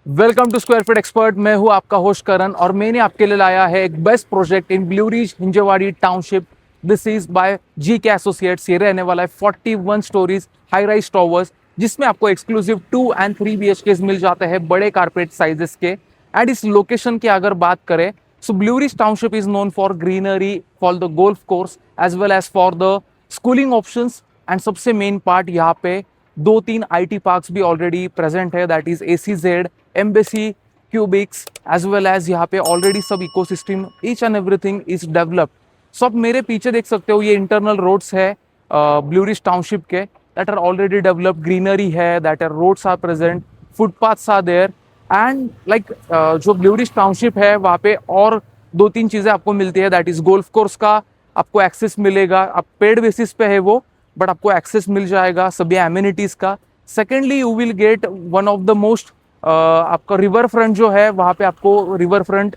Welcome to square feet expert. मैं हूं आपका होस्ट करण और मैंने आपके लिए लाया है एक best project in Blue Ridge Hinjewadi township. This is by G K associates. ये रहने वाला है 41 स्टोरीज हाई राइज टॉवर्स, जिसमें आपको एक्सक्लूसिव 2 और 3 BHK मिल जाते हैं बड़े कारपेट साइजेस के। एंड इस लोकेशन की अगर बात करें, so Blue Ridge township is known for greenery, for the golf course as well as for the schooling options. And सबसे मेन पार्ट यहाँ पे 2-3 IT पार्क्स भी ऑलरेडी प्रेजेंट है, that is ACZ, Embassy, Cubix as well as यहाँ पे already सब ecosystem each and everything is developed. So आप मेरे पीछे देख सकते हो, ये इंटरनल रोड्स है ब्लू रिज टाउनशिप के, that are already developed. Greenery है, that are roads are present, footpaths are there. And like जो ब्लू रिज टाउनशिप है वहाँ पे और 2-3 चीजें आपको मिलती है, दैट इज गोल्फ कोर्स का आपको एक्सेस मिलेगा। आप पेड बेसिस पे है वो, बट आपको एक्सेस मिल जाएगा सभी एम्यूनिटीज का। Secondly you will get one of the most, आपका रिवर फ्रंट जो है वहाँ पे आपको रिवर फ्रंट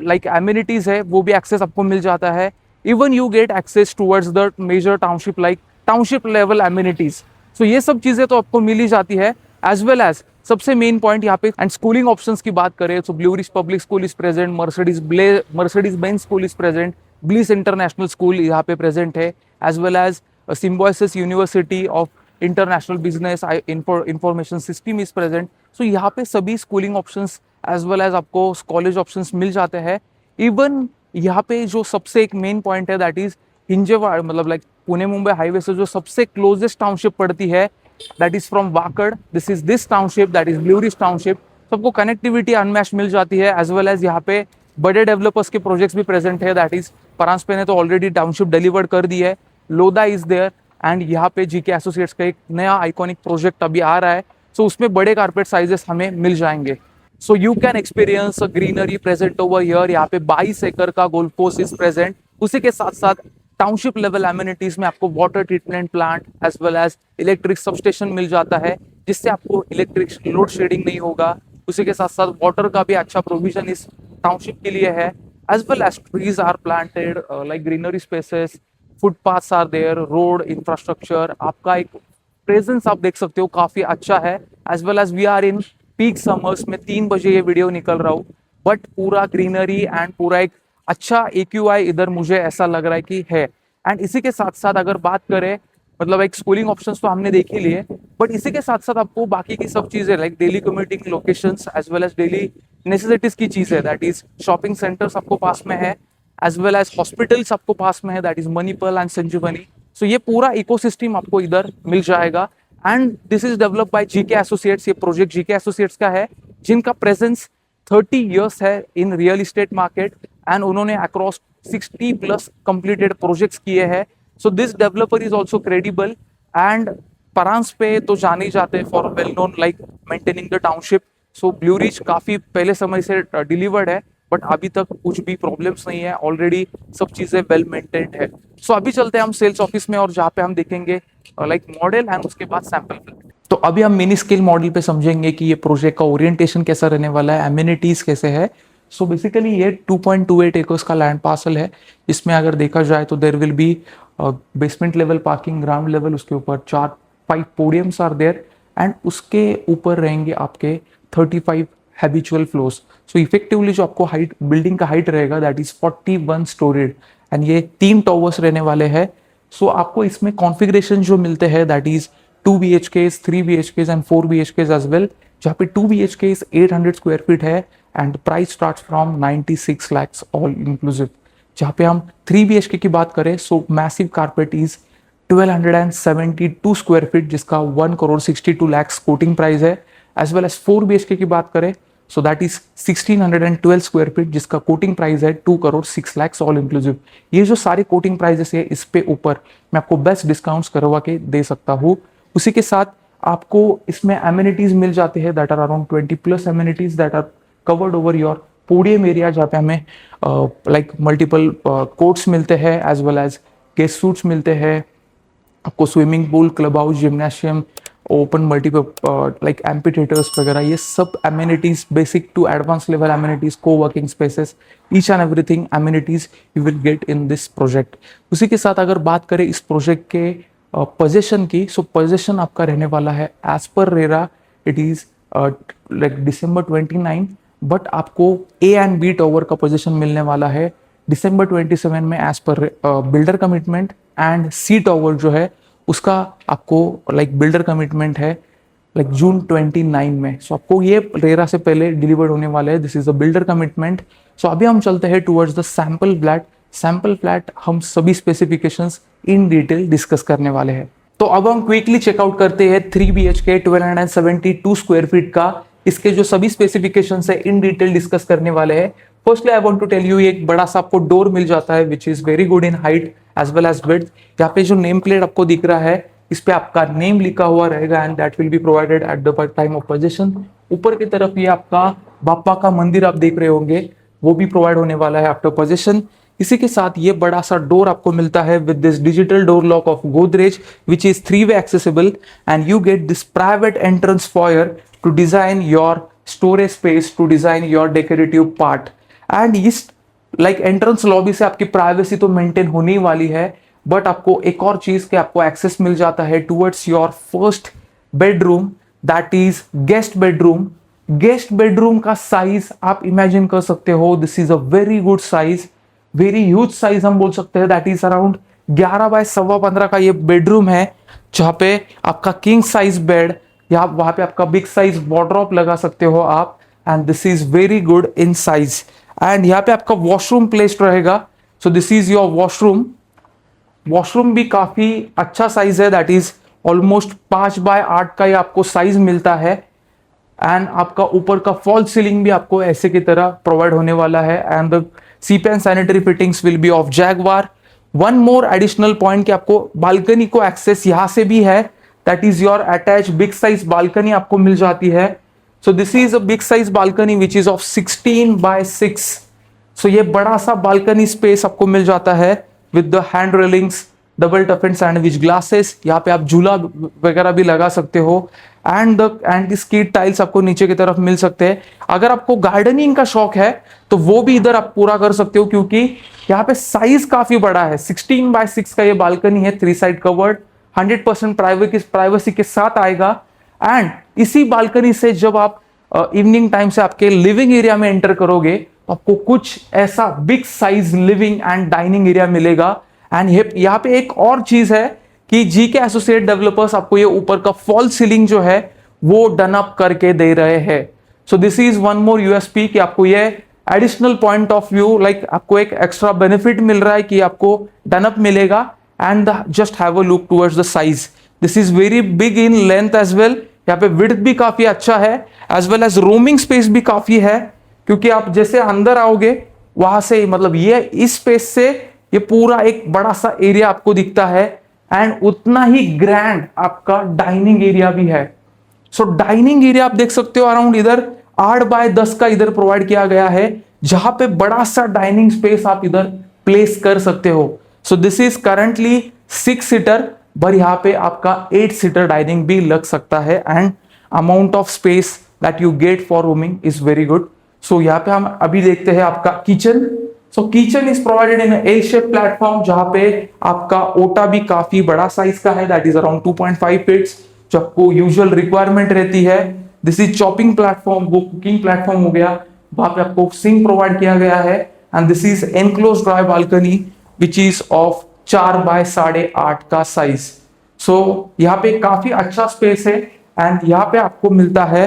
लाइक एम्यूनिटीज है वो भी एक्सेस आपको मिल जाता है। Even you get access towards the major township like township level amenities. So ये सब चीजें तो आपको मिल ही जाती है। एज वेल एज सबसे मेन पॉइंट यहाँ पे एंड स्कूलिंग ऑप्शंस की बात करें तो Blue Ridge Public School is present, Mercedes Benz School is present, Bliss International School यहाँ पे प्रेजेंट है, as well as Symbiosis University of International Business Information System is present. So यहाँ पे सभी schooling options as well as आपको college options मिल जाते हैं। इवन यहाँ पे जो सबसे एक मेन पॉइंट है, दैट इज हिंजेवाड़, मतलब लाइक पुणे मुंबई हाईवे से जो सबसे क्लोजेस्ट टाउनशिप पड़ती है, that is from Wakad. This township, that is Blue Ridge township. सबको कनेक्टिविटी अनमैच मिल जाती है, एज वेल एज यहाँ पे बड़े डेवलपर्स के प्रोजेक्ट्स भी प्रेजेंट है, दैट इज परांजपे ने तो ऑलरेडी टाउनशिप डिलीवर्ड कर दी है, लोधा इज देयर। एंड यहाँ पे जीके एसोसिएट्स का एक नया आइकॉनिक प्रोजेक्ट अभी आ रहा है, सो उसमें बड़े कारपेट साइजेस हमें मिल जाएंगे। So you can experience greenery present over here. यहाँ पे 22 एकड़ का गोल्फ कोर्स इज प्रेजेंट। उसी के साथ साथ टाउनशिप लेवल एम्यूनिटीज में आपको water treatment plant as well as electric substation मिल जाता है, जिससे आपको इलेक्ट्रिक लोड शेडिंग नहीं होगा। उसी के साथ साथ वाटर का भी अच्छा प्रोविजन इस टाउनशिप के लिए है, as well as trees are planted like greenery spaces, footpaths are there, road infrastructure. आपका एक प्रेजेंस आप देख सकते हो काफी अच्छा है। As well as we are in peak summers में 3 बजे ये वीडियो निकल रहा हूँ, बट पूरा ग्रीनरी एंड पूरा एक अच्छा AQI इधर मुझे ऐसा लग रहा है कि है। एंड इसी के साथ साथ अगर बात करें, मतलब एक स्कूलिंग ऑप्शंस तो हमने देख ही लिए, बट इसी के साथ साथ आपको बाकी की सब चीजें like daily commuting locations as well as daily necessities की चीजें, दैट इज शॉपिंग सेंटर्स आपको पास में है, एज वेल एज हॉस्पिटल्स आपको पास में है, that is Manipal and Sanjeevani. So ये पूरा इकोसिस्टम आपको इधर मिल जाएगा। And this is develop by GK Associates. ये प्रोजेक्ट जीके एसोसिएट्स का है, जिनका प्रेजेंस 30 इयर्स है in real estate market, and उन्होंने अक्रॉस 60+ कंप्लीटेड प्रोजेक्ट्स किए हैं। So this developer is also credible. And Paranjape तो जाने ही जाते हैं for well known like maintaining the township. So Blue ridge काफी पहले समय से डिलीवर्ड है, बट अभी तक कुछ भी प्रॉब्लम्स नहीं है, ऑलरेडी सब चीजें वेल मेंटेन्ड है। सो अभी चलते हैं हम सेल्स ऑफिस में, और जहाँ पे हम देखेंगे लाइक मॉडल एंड उसके बाद सैंपल। तो अभी हम मिनी स्केल मॉडल पे समझेंगे कि ये प्रोजेक्ट का ओरिएंटेशन कैसा रहने वाला है, एम्यूनिटीज कैसे है। सो बेसिकली ये 2.28 एकर्स का लैंड पार्सल है। इसमें अगर देखा जाए तो there will be basement level parking, ground level, उसके ऊपर 4-5 पोडियम्स आर देयर, एंड उसके ऊपर रहेंगे आपके 35 हैबिचुअल फ्लोर्स। सो इफेक्टिवली जो आपको हाइट, बिल्डिंग का हाइट रहेगा, दैट इज 41 स्टोरीड, एंड ये 3 टॉवर्स रहने वाले हैं। सो आपको इसमें कॉन्फ़िगरेशन जो मिलते हैं, that is 2 BHKs, 3 BHKs and 4 BHKs as well. जहाँ पे 2 BHKs 800 स्क्वायर फीट है and price start from 96 lakhs all inclusive. जहाँ पे हम 3 BHK की बात करें, so massive carpet is 1272 square feet, जिसका 1 crore 62 lakhs कोटिंग प्राइस है। एज वेल एज 4 BHK की बात करें, so that is 1612 square feet, जिसका कोटिंग प्राइस है 2 crore 6 lakhs ऑल इंक्लूसिव। ये जो सारे कोटिंग प्राइजेस है, इस पे ऊपर मैं आपको बेस्ट डिस्काउंट्स करवा के दे सकता हूँ। उसी के साथ आपको इसमें एम्यूनिटीज मिल जाते हैं, that are around 20+ amenities that are covered over your podium area, जहाँ पे हमें लाइक मल्टीपल कोर्ट्स मिलते हैं, as well as guest suites मिलते हैं, आपको swimming pool, club house, gymnasium, open multiple like amphitheatres वगैरह, ये सब amenities basic to advance level amenities, co working spaces, each and everything amenities you will get in this project. उसी के साथ अगर बात करें इस प्रोजेक्ट के पोजीशन की, सो पोजीशन आपका रहने वाला है as per RERA, it is like December 29, but आपको A एंड B टावर का पोजीशन मिलने वाला है December 27 में as per builder commitment, and C tower जो है उसका आपको लाइक बिल्डर कमिटमेंट है लाइक June 29 में। सो आपको ये रेरा से पहले डिलीवर्ड होने वाला है। This is a builder commitment. So अभी हम चलते हैं towards the sample flat. Sample flat हम सभी स्पेसिफिकेशंस इन डिटेल डिस्कस करने वाले हैं। तो अब हम क्विकली चेकआउट करते हैं 3 BHK 1272 स्क्वायर फीट का। इसके जो सभी स्पेसिफिकेशंस है इन डिटेल डिस्कस करने वाले हैं। Firstly I want to tell you, एक बड़ा सा आपको डोर मिल जाता है which is very good in height as well as width. यहाँ पे जो नेम प्लेट आपको दिख रहा है इस पे आपका नेम लिखा हुआ रहेगा and that will be provided at the time of position. ऊपर की तरफ ये आपका बापा का मंदिर आप देख रहे होंगे, वो भी प्रोवाइड होने वाला है आफ्टर पोजीशन। इसी के साथ ये बड़ा सा डोर आपको मिलता है with this digital door lock of Godrej which is 3-way accessible, and you get this private entrance foyer to design your storage space, to design your decorative part. And इस लाइक एंट्रेंस लॉबी से आपकी privacy तो maintain होने वाली है, but आपको एक और चीज के आपको एक्सेस मिल जाता है towards your first bedroom, that is guest bedroom. Guest bedroom का साइज आप इमेजिन कर सकते हो, this is a very good size, very huge size हम बोल सकते हैं। दैट इज अराउंड 11 बाय 15.25 का ये बेडरूम है, जहां पे आपका किंग साइज बेड या वहां पे आपका बिग साइज वार्डरोब लगा सकते हो आप, and this is very good in size. And यहाँ पे आपका वॉशरूम प्लेस्ड रहेगा। सो this is your washroom. Washroom भी काफी अच्छा साइज है, दैट इज ऑलमोस्ट 5 बाय 8 का ये आपको साइज मिलता है। एंड आपका ऊपर का फॉल सीलिंग भी आपको ऐसे की तरह प्रोवाइड होने वाला है, and the CP and sanitary fittings will be of Jaquar. One more additional point कि आपको बालकनी को एक्सेस यहां से भी है, that is your attach big size balcony आपको मिल जाती है। So this is a big size balcony which is of 16 by 6। सो ये बड़ा सा बालकनी स्पेस आपको मिल जाता है with the hand railings, double toughen sandwich glasses. यहाँ पे आप झूला वगैरह भी लगा सकते हो, एंड स्कीट टाइल्स आपको नीचे की तरफ मिल सकते हैं। अगर आपको गार्डनिंग का शौक है तो वो भी इधर आप पूरा कर सकते हो, क्योंकि यहाँ पे साइज काफी बड़ा है। 16 बाय 6 का ये बालकनी है, 3 साइड कवर्ड, 100% प्राइवेसी के साथ आएगा। एंड इसी बालकनी से जब आप इवनिंग टाइम से आपके लिविंग एरिया में एंटर करोगे तो आपको कुछ ऐसा big size living and dining area मिलेगा। एंड यहाँ पे एक और चीज है कि जीके एसोसिएट डेवलपर्स आपको ये ऊपर का फॉल सीलिंग जो है वो डन अप करके दे रहे हैं। So this is one more USP कि आपको ये additional point of view, like आपको एक एक्स्ट्रा बेनिफिट मिल रहा है कि आपको डन अप मिलेगा। And just have a look towards the size, this is very big in length as well. यहाँ पे विड्थ भी काफी अच्छा है, as well as roaming space भी काफी है, क्योंकि आप जैसे अंदर आओगे वहां से मतलब ये इस स्पेस से ये पूरा एक बड़ा सा एरिया आपको दिखता है, एंड उतना ही ग्रैंड आपका डाइनिंग एरिया भी है। सो डाइनिंग एरिया आप देख सकते हो अराउंड इधर 8 बाय 10 का इधर प्रोवाइड किया गया है, जहां पे बड़ा सा डाइनिंग स्पेस आप इधर प्लेस कर सकते हो। सो दिस इज करंटली 6 सीटर, पर यहाँ पे आपका 8 सीटर डाइनिंग भी लग सकता है, and amount of space that you get for rooming is very good. So यहाँ पे हम अभी देखते हैं आपका kitchen. So kitchen is provided in L shape platform, जहां पे आपका ओटा भी काफी बड़ा साइज का है, दैट इज अराउंड 2.5 फीट्स, जो आपको यूजुअल रिक्वायरमेंट रहती है। दिस इज चॉपिंग प्लेटफॉर्म, वो कुकिंग प्लेटफॉर्म हो गया, वहां पे आपको सिंक प्रोवाइड किया गया है। And this is enclose dry balcony which is of 4 by 8.5 का साइज। सो यहाँ पे काफी अच्छा स्पेस है, एंड यहाँ पे आपको मिलता है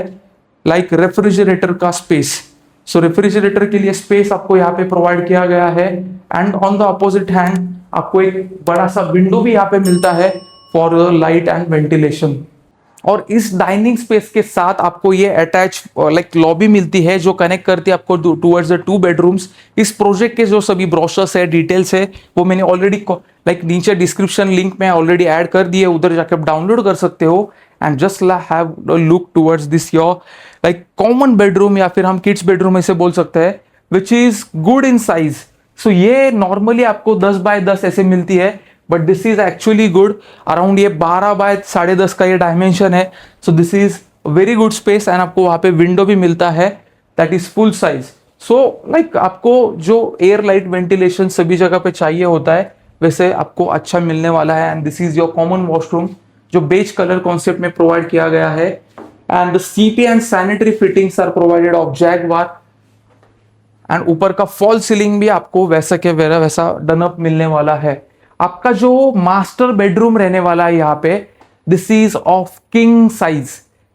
लाइक रेफ्रिजरेटर का स्पेस। सो रेफ्रिजरेटर के लिए स्पेस आपको यहाँ पे प्रोवाइड किया गया है, and on the opposite hand आपको एक बड़ा सा विंडो भी यहाँ पे मिलता है फॉर लाइट एंड वेंटिलेशन। और इस डाइनिंग स्पेस के साथ आपको ये अटैच लाइक लॉबी मिलती है जो कनेक्ट करती है आपको टुवर्ड्स द 2 बेडरूम्स। इस प्रोजेक्ट के जो सभी ब्रोशर्स है, डिटेल्स है, वो मैंने ऑलरेडी लाइक नीचे डिस्क्रिप्शन लिंक में ऑलरेडी ऐड कर दिए, उधर जाके आप डाउनलोड कर सकते हो। And just have a look towards this your like common bedroom, या फिर हम किड्स बेडरूम ऐसे बोल सकते हैं, which is good in size. So ये नॉर्मली आपको 10 बाय 10 ऐसे मिलती है, but this is actually good, around ये 12 बाय 10.5 का ये डायमेंशन है। So this is very good space, and आपको वहां पे विंडो भी मिलता है that is full size. So like आपको जो एयर लाइट वेंटिलेशन सभी जगह पे चाहिए होता है, वैसे आपको अच्छा मिलने वाला है। And this is your common washroom, जो बेज कलर कॉन्सेप्ट में प्रोवाइड किया गया है। And the CP and sanitary fittings are provided of Jaquar. And ऊपर का फॉल सीलिंग भी आपको वैसा के वैसा डनअप मिलने वाला है। आपका जो मास्टर बेडरूम रहने वाला है यहाँ पे, this is of king size.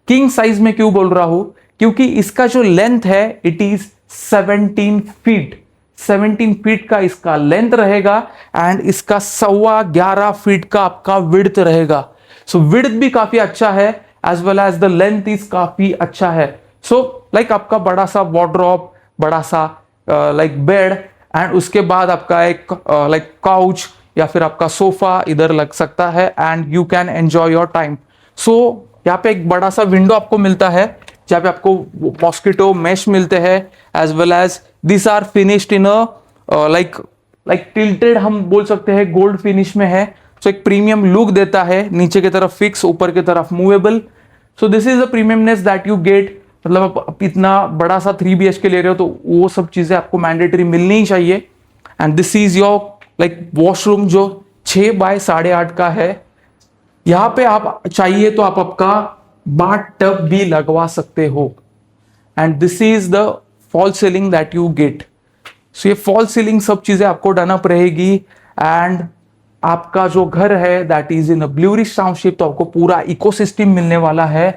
King size में क्यों बोल रहा हूं, क्योंकि इसका जो लेंथ है इट इज 17 फीट। 17 फीट का इसका लेंथ रहेगा एंड इसका 11.25 फीट का आपका विड्थ रहेगा। सो विड्थ भी काफी अच्छा है as well as the length is काफी अच्छा है। सो लाइक आपका बड़ा सा वार्डरोब, बड़ा सा लाइक बेड एंड उसके बाद आपका एक लाइक काउच या फिर आपका सोफा इधर लग सकता है and you can enjoy your time. So यहाँ पे एक बड़ा सा विंडो आपको मिलता है जहाँ पे आपको मॉस्किटो मेश मिलते हैं as well as this are finished in a like tilted, हम बोल सकते हैं गोल्ड फिनिश में है। सो एक प्रीमियम लुक देता है, नीचे की तरफ फिक्स, ऊपर की तरफ movable. So this is the premiumness that you gate. मतलब आप इतना बड़ा सा 3 BHK ले रहे हो तो वो सब चीजें आपको मैंडेटरी मिलनी ही चाहिए। And this is your like washroom जो 6 बाय 8.5 का है। यहां पे आप चाहिए तो आप आपका बाथ टब भी लगवा सकते हो। And this is the fall ceiling that you get. So ये फॉल सीलिंग सब चीजें आपको डन अप रहेगी। एंड आपका जो घर है that is in Blue Ridge township, तो आपको पूरा इकोसिस्टम मिलने वाला है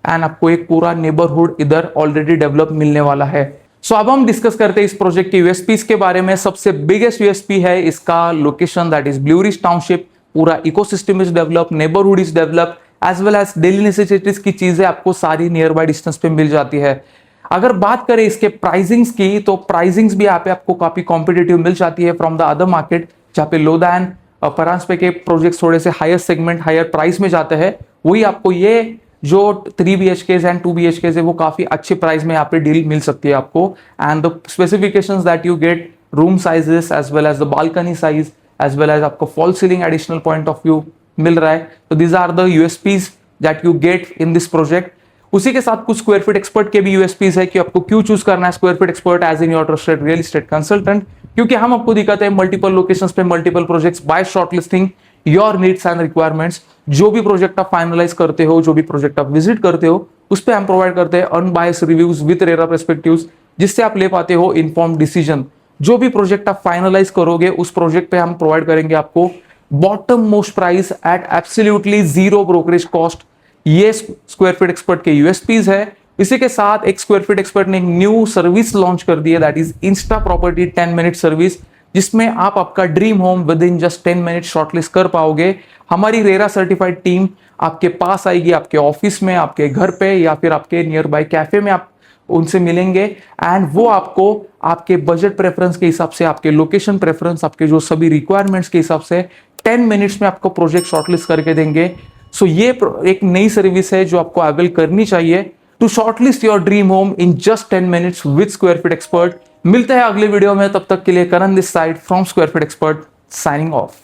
एंड आपको एक पूरा नेबरहुड इधर ऑलरेडी डेवलप मिलने वाला है। सो अब हम डिस्कस करते हैं इस प्रोजेक्ट के यूएसपीज के बारे में। सबसे बिगेस्ट यूएसपी है इसका location that is Blue Ridge township. पूरा ecosystem is develop, neighbourhood is develop as well as daily necessities की चीजें आपको सारी नियर बाय डिस्टेंस पे मिल जाती है। अगर बात करें इसके प्राइसिंग्स की, तो प्राइसिंग्स भी यहाँ पे आपको काफी कॉम्पिटेटिव मिल जाती है फ्रॉम द अदर मार्केट, जहाँ पे लोधा एंड परांजपे के प्रोजेक्ट्स थोड़े से हायर सेगमेंट, हायर प्राइस में जाते हैं। वही आपको ये जो 3 BHKs एंड 2 BHKs है वो काफी अच्छे प्राइस में यहाँ पे डील मिल सकती है आपको। And the specifications that you get, room sizes as well as the balcony size as well as आपको fall ceiling additional point of view मिल रहा है। तो these are the USPs that you get in this project. उसी के साथ कुछ square feet expert के भी यूएसपीज है कि आपको क्यों चूज करना है square feet expert as in your trusted real estate consultant, क्योंकि हम आपको दिखाते हैं मल्टीपल लोकेशंस पे multiple projects by shortlisting your needs and requirements. जो भी प्रोजेक्ट आप फाइनलाइज करते हो, जो भी प्रोजेक्ट आप विजिट करते हो, उस पे हम प्रोवाइड करते हैं unbiased reviews with RERA perspectives, जिससे आप ले पाते हो इन्फॉर्म डिसीजन। जो भी प्रोजेक्ट आप फाइनलाइज करोगे उस प्रोजेक्ट पे हम प्रोवाइड करेंगे आपको bottom most price at absolutely 0 brokerage cost. ये स्क्वायर फीट एक्सपर्ट के यूएसपीज है। इसी के साथ एक स्क्वायर फीट एक्सपर्ट ने एक न्यू सर्विस लॉन्च कर दी है that is Insta property 10 minute service, जिसमें आप आपका dream home with in just 10 minute shortlist कर पाओगे। हमारी रेरा सर्टिफाइड टीम आपके पास आएगी, आपके ऑफिस में, आपके घर पे या फिर आपके नियर बाय कैफे में आप उनसे मिलेंगे एंड वो आपको आपके बजट प्रेफरेंस के हिसाब से, आपके लोकेशन प्रेफरेंस, आपके जो सभी रिक्वायरमेंट्स के हिसाब से 10 मिनट्स में आपको प्रोजेक्ट शॉर्टलिस्ट करके देंगे। सो ये एक नई सर्विस है जो आपको अवेल करनी चाहिए to shortlist your dream home in just 10 minutes with square feet expert. मिलते हैं अगले वीडियो में, तब तक के लिए Karan this side from square feet expert signing of.